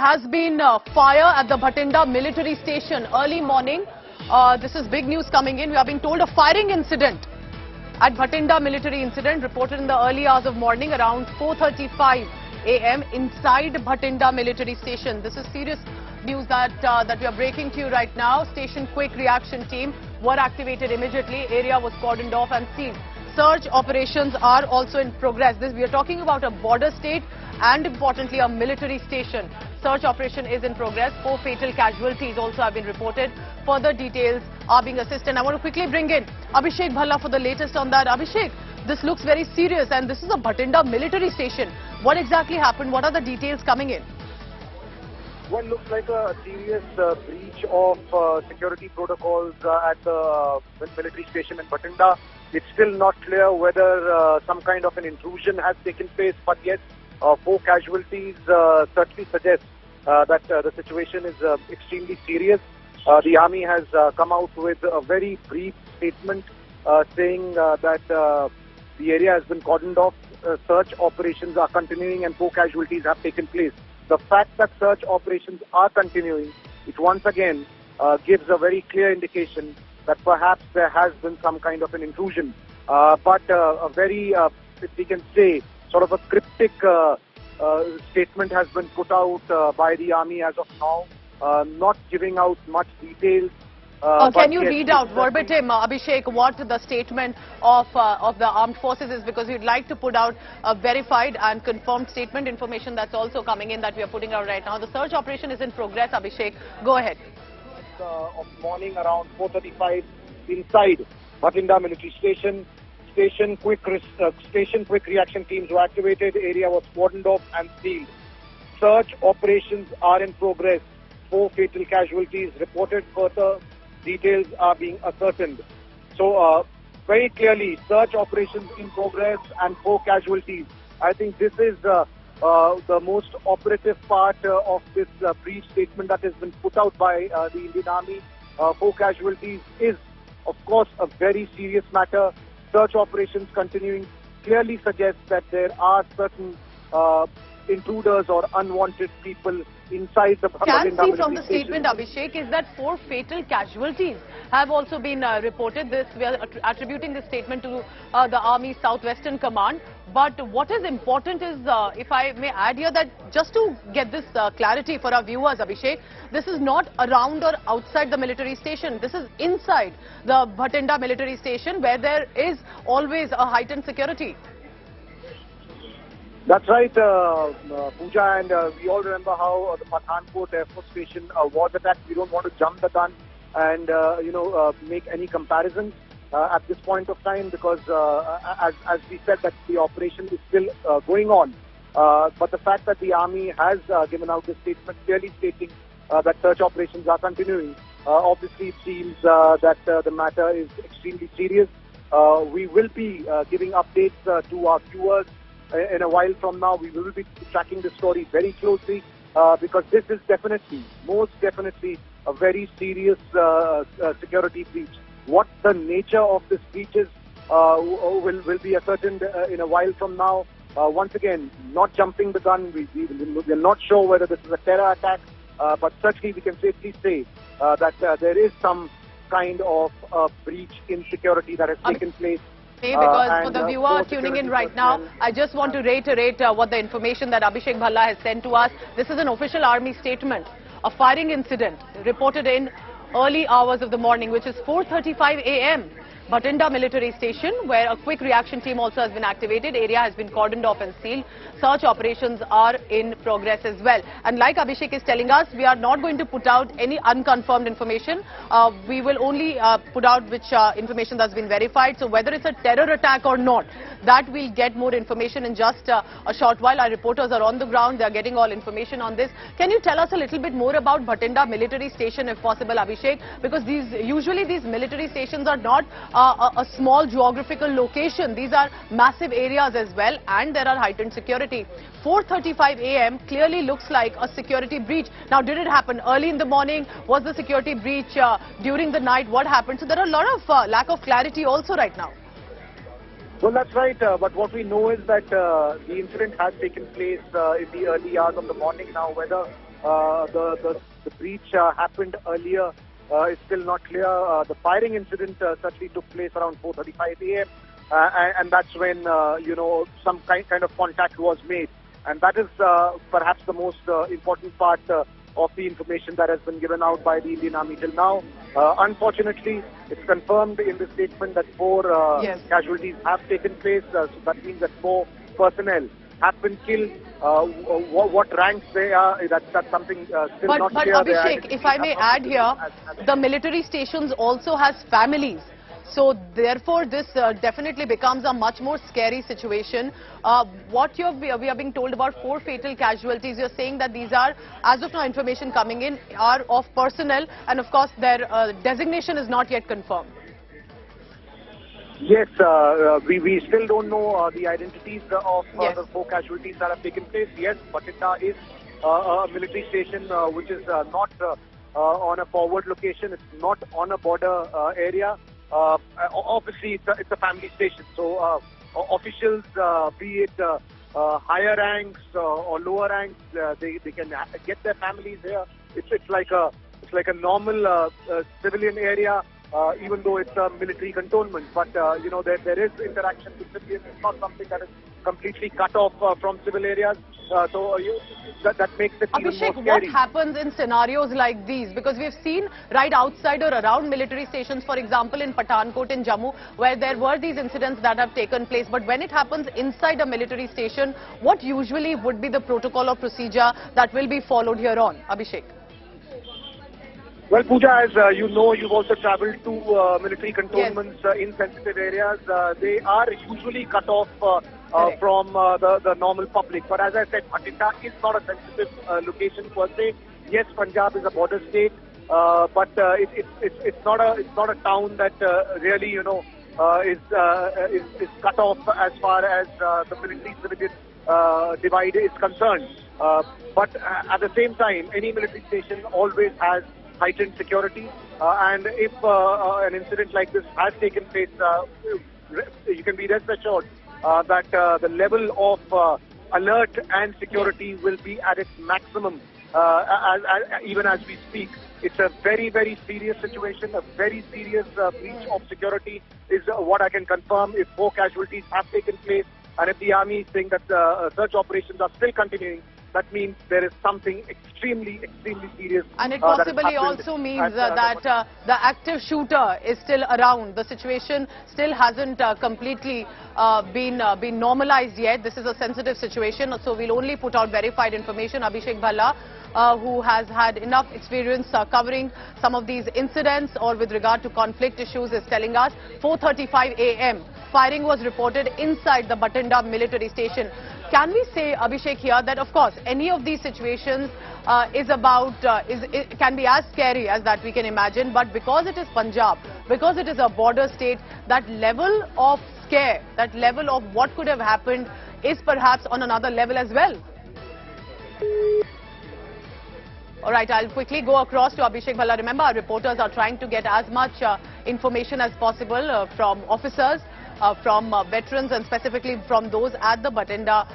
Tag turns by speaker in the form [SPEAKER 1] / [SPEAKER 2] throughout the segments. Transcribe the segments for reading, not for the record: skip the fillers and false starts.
[SPEAKER 1] has been fire at the Bathinda Military Station early morning. This is big news coming in. We are being told a firing incident at Bathinda Military Incident reported in the early hours of morning around 4:35 a.m. inside Bathinda Military Station. This is serious news that we are breaking to you right now. Station quick reaction team were activated immediately. Area was cordoned off and sealed. Search operations are also in progress. We are talking about a border state and importantly a military station. Search operation is in progress. 4 fatal casualties also have been reported. Further details are being assessed. And I want to quickly bring in Abhishek Bhalla for the latest on that. Abhishek, this looks very serious and this is a Bathinda military station. What exactly happened? What are the details coming in?
[SPEAKER 2] Well, looks like a serious breach of security protocols at the military station in Bathinda. It's still not clear whether some kind of an intrusion has taken place, but yes, 4 casualties certainly suggest that the situation is extremely serious. The army has come out with a very brief statement saying that the area has been cordoned off, search operations are continuing and 4 casualties have taken place. The fact that search operations are continuing, it once again gives a very clear indication that perhaps there has been some kind of an intrusion. But a very, if we can say, sort of a cryptic statement has been put out by the army as of now, not giving out much details.
[SPEAKER 1] Can you read out verbatim, Abhishek, what the statement of the armed forces is? Because we'd like to put out a verified and confirmed statement information that's also coming in that we are putting out right now. The search operation is in progress, Abhishek. Go ahead.
[SPEAKER 2] Of morning around 4:35 inside Bathinda Military Station. Station quick reaction teams were activated. Area was cordoned off and sealed. Search operations are in progress. 4 fatal casualties reported. Further details are being ascertained. So very clearly, search operations in progress and 4 casualties. I think this is the most operative part of this brief statement that has been put out by the Indian Army. 4 casualties is, of course, a very serious matter. Search operations continuing clearly suggests that there are certain intruders or unwanted people inside the
[SPEAKER 1] Can see from the statement, Abhishek, is that 4 fatal casualties have also been reported. We are attributing this statement to the Army Southwestern Command. But what is important is, if I may add here, that just to get this clarity for our viewers, Abhishek, this is not around or outside the military station. This is inside the Bathinda military station where there is always a heightened security.
[SPEAKER 2] That's right, Pooja, and we all remember how the Pathankot Air Force Station was attacked. We don't want to jump the gun and, make any comparisons at this point of time because, as we said, that the operation is still going on. But the fact that the Army has given out this statement clearly stating that search operations are continuing, obviously it seems that the matter is extremely serious. We will be giving updates to our viewers. In a while from now, we will be tracking the story very closely because this is definitely, most definitely, a very serious security breach. What the nature of this breach is will be ascertained in a while from now. Once again, not jumping the gun. We're not sure whether this is a terror attack, but certainly we can safely say that there is some kind of breach in security that has taken place.
[SPEAKER 1] Because for the viewer tuning in right now, I just want to reiterate what the information that Abhishek Bhalla has sent to us. This is an official army statement. A firing incident reported in early hours of the morning, which is 4:35 a.m. Bathinda Military Station, where a quick reaction team also has been activated. Area has been cordoned off and sealed. Search operations are in progress as well. And like Abhishek is telling us, we are not going to put out any unconfirmed information. We will only put out which information that's been verified. So whether it's a terror attack or not, that we'll get more information in just a short while. Our reporters are on the ground. They're getting all information on this. Can you tell us a little bit more about Bathinda Military Station, if possible, Abhishek? Because usually these military stations are not a small geographical location. These are massive areas as well, and there are heightened security. 4:35 a.m. clearly looks like a security breach. Now, did it happen early in the morning? Was the security breach during the night? What happened? So there are a lot of lack of clarity also right now.
[SPEAKER 2] Well, that's right. But what we know is that the incident has taken place in the early hours of the morning. Now, whether the breach happened earlier is still not clear. The firing incident certainly took place around 4:35 a.m. And that's when some kind of contact was made, and that is perhaps the most important part of the information that has been given out by the Indian Army till now. Unfortunately, it's confirmed in the statement that 4 casualties have taken place. So that means that 4 personnel have been killed. What ranks they are, that's something still not clear.
[SPEAKER 1] But Abhishek, if I may add here, the military stations also has families. So therefore, this definitely becomes a much more scary situation. We are being told about 4 fatal casualties. You're saying that these are, as of now, information coming in are of personnel, and of course their designation is not yet confirmed.
[SPEAKER 2] Yes, we still don't know the identities of the 4 casualties that have taken place. Yes, Bathinda is a military station which is not on a forward location. It's not on a border area. Obviously, it's a family station. So officials, be it higher ranks or lower ranks, they can get their families here. It's like a normal civilian area. Even though it's a military cantonment, but there is interaction with civilians. It's not something that is completely cut off from civil areas. So that makes it even more scary.
[SPEAKER 1] Abhishek, what happens in scenarios like these? Because we've seen right outside or around military stations, for example, in Pathankot in Jammu, where there were these incidents that have taken place. But when it happens inside a military station, what usually would be the protocol or procedure that will be followed here on? Abhishek.
[SPEAKER 2] Well, Pooja, as you know, you've also travelled to military cantonments in sensitive areas. They are usually cut off from the normal public. But as I said, Bathinda is not a sensitive location per se. Yes, Punjab is a border state, but it's not a town that really is cut off as far as the military-civilian divide is concerned. But at the same time, any military station always has heightened security, and if an incident like this has taken place, you can be rest assured that the level of alert and security will be at its maximum even as we speak. It's a very, very serious situation. A very serious breach of security is what I can confirm. If 4 casualties have taken place, and if the army is saying that search operations are still continuing, that means there is something extremely, extremely serious.
[SPEAKER 1] And it possibly also means that the active shooter is still around. The situation still hasn't completely been normalized yet. This is a sensitive situation, so we'll only put out verified information. Abhishek Bhalla, who has had enough experience covering some of these incidents or with regard to conflict issues, is telling us 4:35 a.m. firing was reported inside the Bathinda Military Station. Can we say, Abhishek, here that of course any of these situations can be as scary as that we can imagine, but because it is Punjab, because it is a border state, that level of scare, that level of what could have happened is perhaps on another level as well. All right, I'll quickly go across to Abhishek Bhalla. Remember, our reporters are trying to get as much information as possible from officers, from veterans, and specifically from those at the Bathinda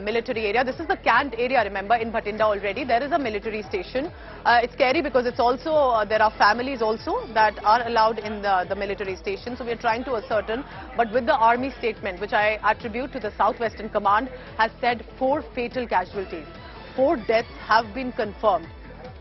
[SPEAKER 1] military area. This is the cant area, remember, in Bathinda already. There is a military station. It's scary because it's also, there are families also that are allowed in the military station. So we're trying to ascertain. But with the army statement, which I attribute to the Southwestern Command, has said 4 fatal casualties. 4 deaths have been confirmed.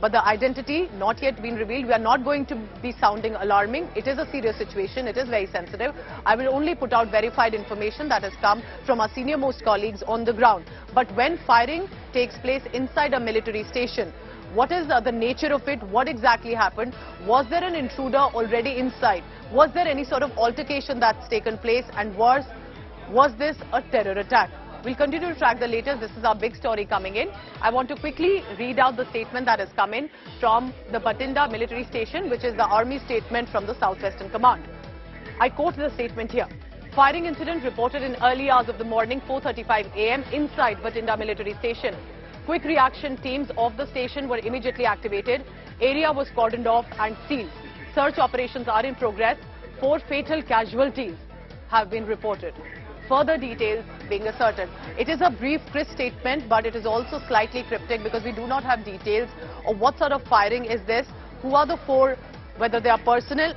[SPEAKER 1] But the identity not yet been revealed. We are not going to be sounding alarming. It is a serious situation. It is very sensitive. I will only put out verified information that has come from our senior most colleagues on the ground. But when firing takes place inside a military station, what is the nature of it? What exactly happened? Was there an intruder already inside? Was there any sort of altercation that's taken place? And was this a terror attack? We'll continue to track the latest. This is our big story coming in. I want to quickly read out the statement that has come in from the Bathinda Military Station, which is the Army statement from the Southwestern Command. I quote the statement here. Firing incident reported in early hours of the morning, 4:35 a.m. inside Bathinda Military Station. Quick reaction teams of the station were immediately activated. Area was cordoned off and sealed. Search operations are in progress. 4 fatal casualties have been reported. Further details being asserted. It is a brief, crisp statement, but it is also slightly cryptic because we do not have details of what sort of firing is this, who are the four, whether they are personnel,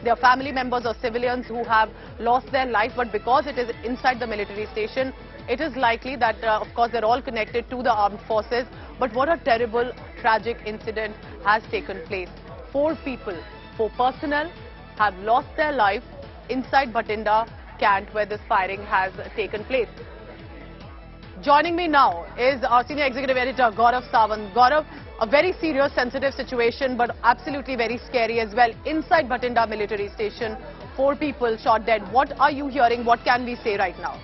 [SPEAKER 1] they are family members or civilians who have lost their life, but because it is inside the military station, it is likely that, of course, they're all connected to the armed forces. But what a terrible, tragic incident has taken place. 4 people, 4 personnel have lost their life inside Bathinda camp where this firing has taken place. Joining me now is our senior executive editor, Gaurav Sawant. Gaurav, a very serious, sensitive situation, but absolutely very scary as well. Inside Bathinda Military Station, 4 people shot dead. What are you hearing? What can we say right now?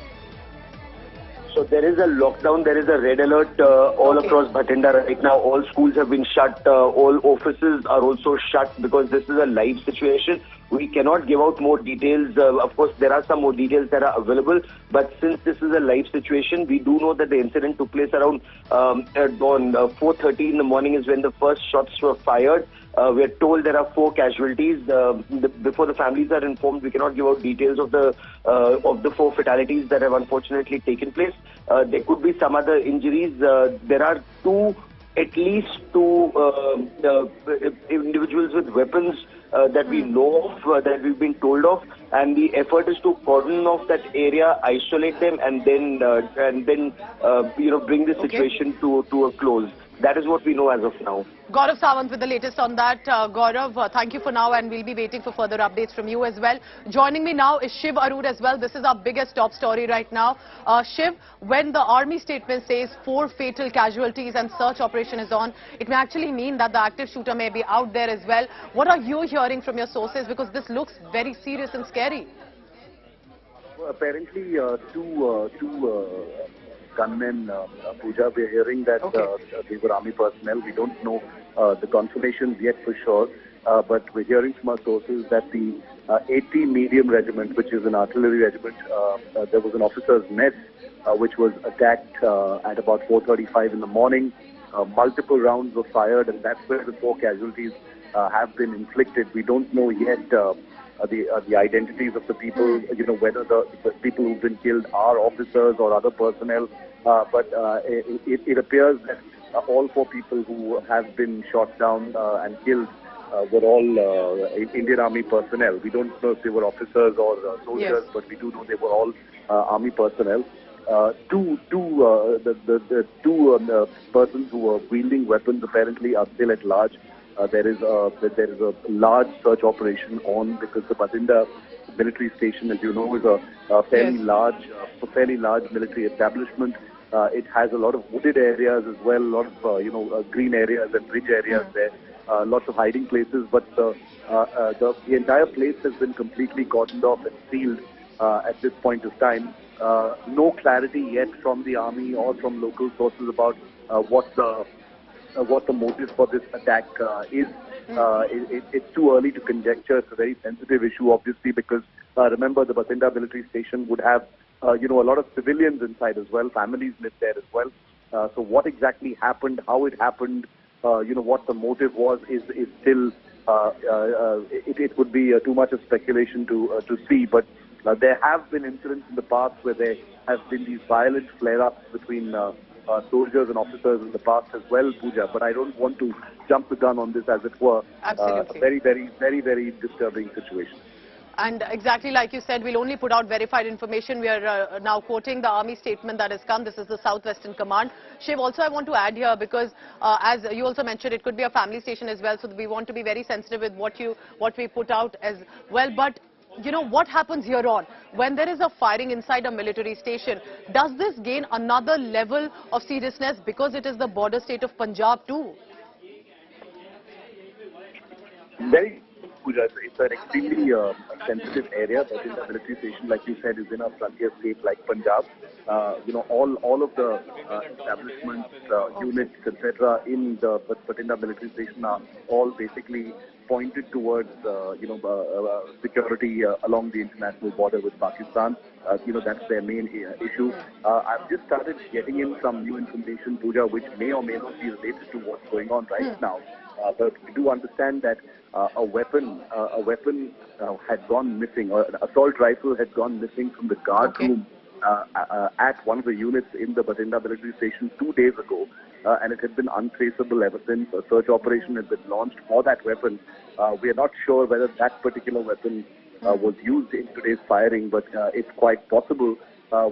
[SPEAKER 3] So there is a lockdown, there is a red alert all across Bathinda right now. All schools have been shut, all offices are also shut because this is a live situation. We cannot give out more details. Of course, there are some more details that are available, but since this is a live situation, we do know that the incident took place around 4:30 in the morning is when the first shots were fired. We are told there are 4 casualties. Before the families are informed, we cannot give out details of the 4 fatalities that have unfortunately taken place. There could be some other injuries. There are at least two individuals with weapons that we know of, that we've been told of, and the effort is to cordon off that area, isolate them, and then bring the situation to a close. That is what we know as of now.
[SPEAKER 1] Gaurav Sawant with the latest on that. Gaurav, thank you for now, and we'll be waiting for further updates from you as well. Joining me now is Shiv Arur as well. This is our biggest top story right now. Shiv, when the army statement says 4 fatal casualties and search operation is on, it may actually mean that the active shooter may be out there as well. What are you hearing from your sources? Because this looks very serious and scary.
[SPEAKER 4] Well, apparently, two gunmen, Pooja, we're hearing that they were army personnel. We don't know the confirmations yet for sure, but we're hearing from our sources that the 80 Medium Regiment, which is an artillery regiment, there was an officer's mess which was attacked at about 4:35 in the morning. Multiple rounds were fired, and that's where the 4 casualties have been inflicted. We don't know yet the identities of the people, whether the people who've been killed are officers or other personnel. But it appears that all 4 people who have been shot down and killed were all Indian Army personnel. We don't know if they were officers or soldiers, but we do know they were all Army personnel. The two persons who were wielding weapons apparently are still at large. There is a large search operation on because the Bathinda Military Station, as you know, is a fairly large military establishment. It has a lot of wooded areas as well, a lot of green areas and bridge areas there, lots of hiding places. But the entire place has been completely cordoned off and sealed at this point of time. No clarity yet from the army or from local sources about what the motive for this attack is. It's too early to conjecture. It's a very sensitive issue, obviously, because remember, the Bathinda Military Station would have a lot of civilians inside as well. Families live there as well. So what exactly happened, how it happened, what the motive was is still it would be too much of speculation to see. But there have been incidents in the past where there have been these violent flare-ups between soldiers and officers in the past as well, Pooja. But I don't want to jump the gun on this, as it were.
[SPEAKER 1] Absolutely.
[SPEAKER 4] A very, very, very, very disturbing situation.
[SPEAKER 1] And exactly like you said, we'll only put out verified information. We are now quoting the army statement that has come. This is the Southwestern Command. Shiv, also I want to add here, because as you also mentioned, it could be a family station as well. So we want to be very sensitive with what we put out as well. But what happens here on when there is a firing inside a military station? Does this gain another level of seriousness because it is the border state of Punjab too?
[SPEAKER 4] Very, Pooja. It's an extremely sensitive area. But in the military station, like you said, is in a frontier state like Punjab. All of the establishments, units, etc. in the Bathinda military station are all basically pointed towards security along the international border with Pakistan. That's their main issue. I've just started getting in some new information, Pooja, which may or may not be related to what's going on right now. But we do understand that a weapon had gone missing, or an assault rifle had gone missing from the guard room at one of the units in the Bathinda Military Station 2 days ago, and it had been untraceable ever since. A search operation had been launched for that weapon. We are not sure whether that particular weapon was used in today's firing, but it's quite possible.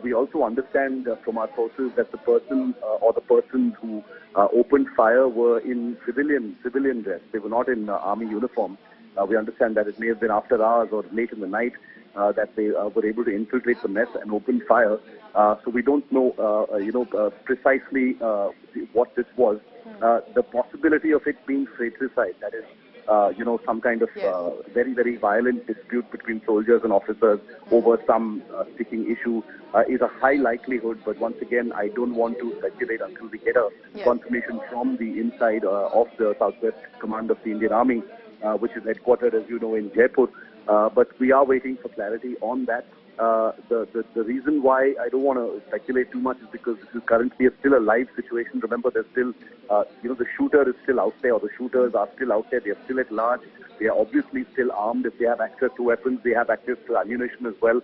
[SPEAKER 4] We also understand from our sources that the person or the persons who opened fire were in civilian dress. They were not in army uniform. We understand that it may have been after hours or late in the night that they were able to infiltrate the mess and open fire. So we don't know, precisely what this was. The possibility of it being fratricide, that is, some kind of very, very violent dispute between soldiers and officers over some sticking issue is a high likelihood. But once again, I don't want to speculate until we get a confirmation from the inside of the Southwest Command of the Indian Army, which is headquartered, as you know, in Jaipur. But we are waiting for clarity on that. The reason why I don't want to speculate too much is because this is currently still a live situation. Remember, there's still, the shooter is still out there, or the shooters are still out there. They're still at large. They are obviously still armed. If they have access to weapons, they have access to ammunition as well.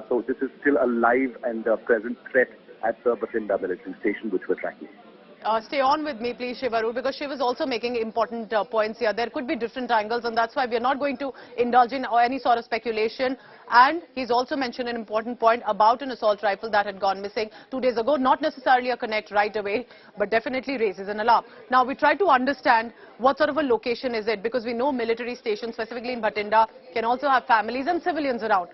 [SPEAKER 4] So this is still a live and present threat at the Bathinda Military Station, which we're tracking.
[SPEAKER 1] Stay on with me, please, Shivaru, because Shiv is also making important points here. There could be different angles, and that's why we are not going to indulge in any sort of speculation. And he's also mentioned an important point about an assault rifle that had gone missing 2 days ago. Not necessarily a connect right away, but definitely raises an alarm. Now, we try to understand what sort of a location is it, because we know military stations, specifically in Bathinda, can also have families and civilians around.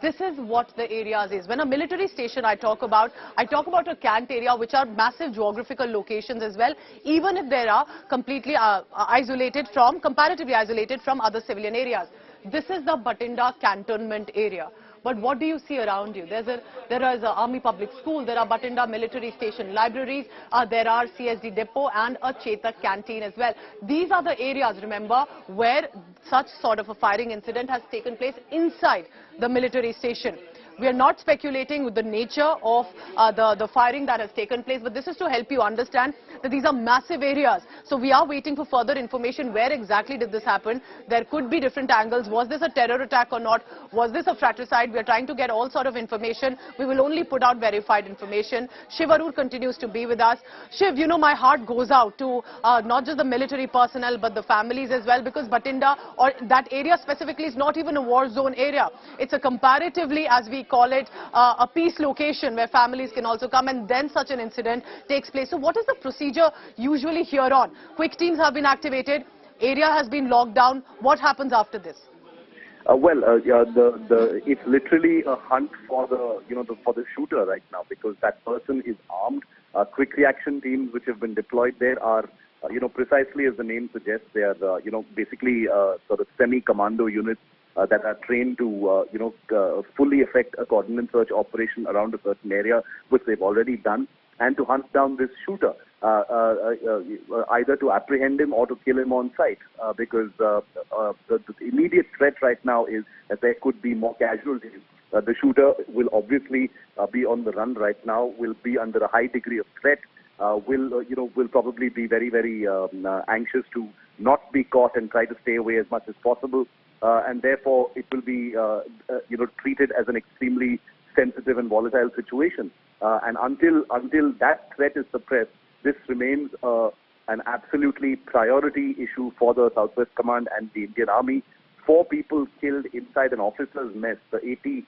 [SPEAKER 1] This is what the areas is. When a military station I talk about a cant area, which are massive geographical locations as well, even if they are completely comparatively isolated from other civilian areas. This is the Bathinda cantonment area. But what do you see around you? There is an Army Public School, there are Bathinda Military Station libraries, there are CSD depot and a Chetak canteen as well. These are the areas, remember, where such sort of a firing incident has taken place inside the military station. We are not speculating with the nature of the firing that has taken place, but this is to help you understand that these are massive areas. So we are waiting for further information. Where exactly did this happen? There could be different angles. Was this a terror attack or not? Was this a fratricide? We are trying to get all sort of information. We will only put out verified information. Shiv Arur continues to be with us. Shiv, you know, my heart goes out to not just the military personnel, but the families as well, because Bathinda, or that area specifically, is not even a war zone area. It's a comparatively, as we call it, a peace location where families can also come, and then such an incident takes place. So what is the procedure usually here on? Quick teams have been activated, area has been locked down. What happens after this? It's literally a hunt for the shooter right now, because that person is armed. Quick reaction teams which have been deployed there are, precisely as the name suggests, they are, basically sort of semi-commando units that are trained to, fully effect a cordoned search operation around a certain area, which they've already done, and to hunt down this shooter, either to apprehend him or to kill him on sight, because the immediate threat right now is that there could be more casualties. The shooter will obviously be on the run right now, will be under a high degree of threat, will probably be very, very anxious to not be caught and try to stay away as much as possible. And therefore, it will be, treated as an extremely sensitive and volatile situation. And until that threat is suppressed, this remains an absolutely priority issue for the Southwest Command and the Indian Army. 4 people killed inside an officer's mess. The 80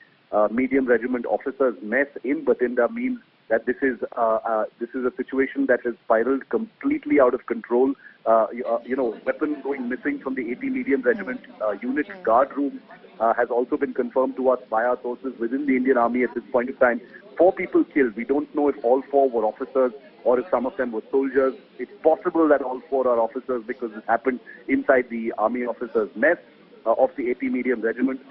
[SPEAKER 1] Medium Regiment officers' mess in Bathinda means that this is a situation that has spiraled completely out of control. Weapons going missing from the 80 Medium Regiment unit guard room has also been confirmed to us by our sources within the Indian Army at this point in time. 4 people killed. We don't know if all 4 were officers or if some of them were soldiers. It's possible that all 4 are officers, because this happened inside the Army officers' mess of the 80 Medium Regiment.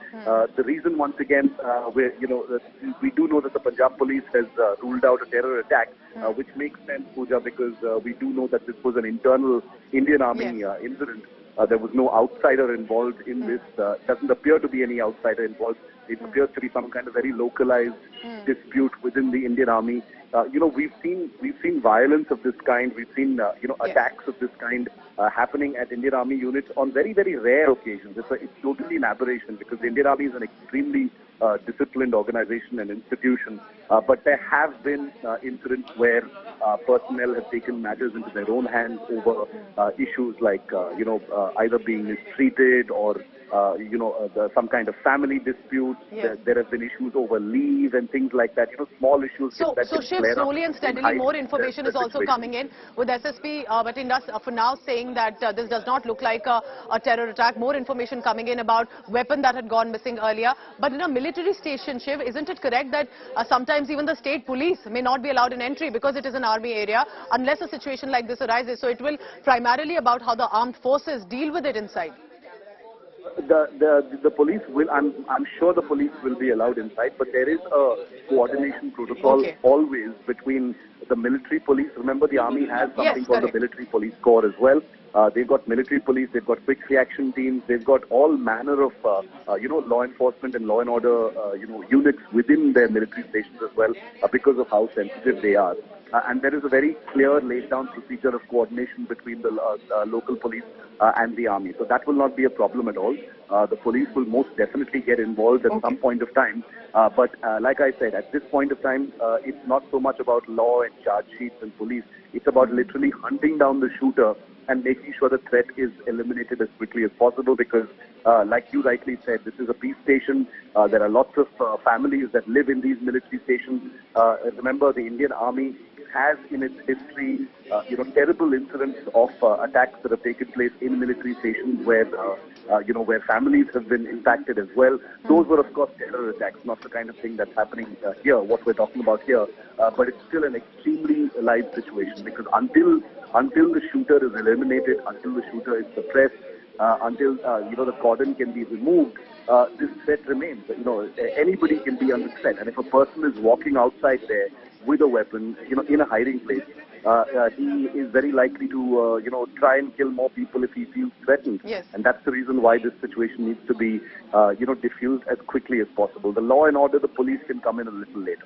[SPEAKER 1] The reason, once again, we do know that the Punjab Police has ruled out a terror attack, which makes sense, Pooja, because we do know that this was an internal Indian Army incident. There was no outsider involved in this. Doesn't appear to be any outsider involved. It appears to be some kind of very localized dispute within the Indian Army. We've seen violence of this kind. We've seen attacks of this kind happening at Indian Army units on very, very rare occasions. It's totally an aberration, because the Indian Army is an extremely
[SPEAKER 4] disciplined organization and institution. But there have been incidents where personnel have taken matters into their own hands over issues like, either being mistreated or some kind of family dispute.
[SPEAKER 1] Yes.
[SPEAKER 4] There have been issues over leave and things like that. Small issues.
[SPEAKER 1] So
[SPEAKER 4] that
[SPEAKER 1] Shiv, slowly and steadily more information is also coming in, with SSP Bathinda for now saying that this does not look like a terror attack. More information coming in about weapon that had gone missing earlier. But in a military station, Shiv, isn't it correct that sometimes even the state police may not be allowed in entry because it is an army area unless a situation like this arises? So it will primarily about how the armed forces deal with it inside.
[SPEAKER 4] The police will, I'm sure the police will be allowed inside, but there is a coordination protocol always between the military police. Remember, the army has something called the military police corps as well. They've got military police, they've got quick reaction teams, they've got all manner of, law enforcement and law and order, units within their military stations as well, because of how sensitive they are. And there is a very clear laid down procedure of coordination between the local police and the army. So that will not be a problem at all. The police will most definitely get involved at some point of time. But like I said, at this point of time, it's not so much about law and charge sheets and police. It's about literally hunting down the shooter and making sure the threat is eliminated as quickly as possible, because like you rightly said, this is a peace station. There are lots of families that live in these military stations. Remember, the Indian Army has in its history, terrible incidents of attacks that have taken place in military stations where, where families have been impacted as well. Those were, of course, terror attacks, not the kind of thing that's happening here, what we're talking about here. But it's still an extremely live situation, because until the shooter is eliminated, until the shooter is suppressed, until the cordon can be removed, this threat remains. Anybody can be under threat, and if a person is walking outside there with a weapon, in a hiding place, he is very likely to, try and kill more people if he feels threatened.
[SPEAKER 1] Yes.
[SPEAKER 4] And that's the reason why this situation needs to be, diffused as quickly as possible. The law and order, the police can come in a little later.